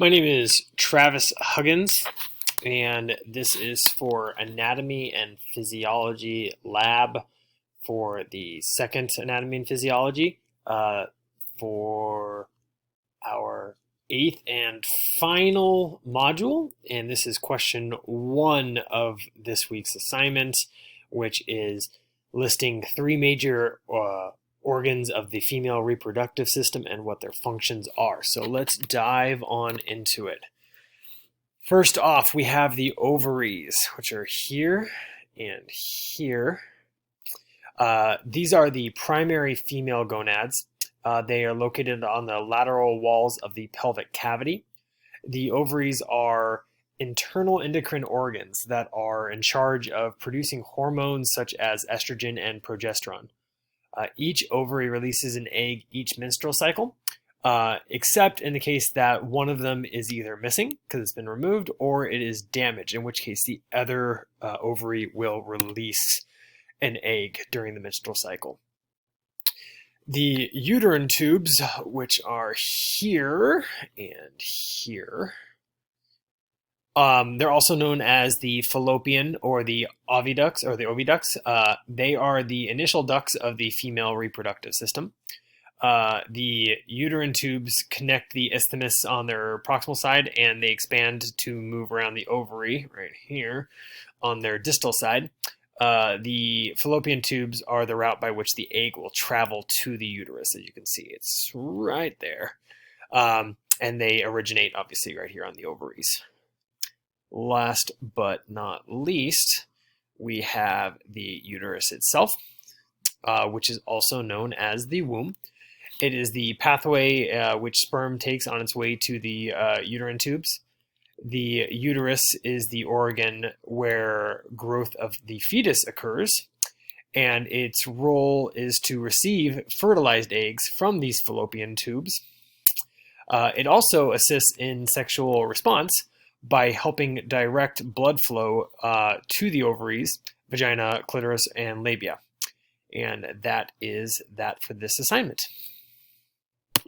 My name is Travis Huggins, and this is for Anatomy and Physiology Lab for the second Anatomy and Physiology for our eighth and final module. And this is question 1 of this week's assignment, which is listing 3 major organs of the female reproductive system and what their functions are. So let's dive on into it. First off, we have the ovaries, which are here and here. These are the primary female gonads. They are located on the lateral walls of the pelvic cavity. The ovaries are internal endocrine organs that are in charge of producing hormones such as estrogen and progesterone. Each ovary releases an egg each menstrual cycle, except in the case that one of them is either missing because it's been removed or it is damaged, in which case the other ovary will release an egg during the menstrual cycle. The uterine tubes, which are here and here, they're also known as the fallopian or the oviducts. They are the initial ducts of the female reproductive system. The uterine tubes connect the isthmus on their proximal side, and they expand to move around the ovary right here on their distal side. The fallopian tubes are the route by which the egg will travel to the uterus. As you can see, it's right there. And they originate, obviously, right here on the ovaries. Last but not least, we have the uterus itself, which is also known as the womb. It is the pathway which sperm takes on its way to the uterine tubes. The uterus is the organ where growth of the fetus occurs, and its role is to receive fertilized eggs from these fallopian tubes. It also assists in sexual response by helping direct blood flow to the ovaries, vagina, clitoris, and labia. And that is that for this assignment.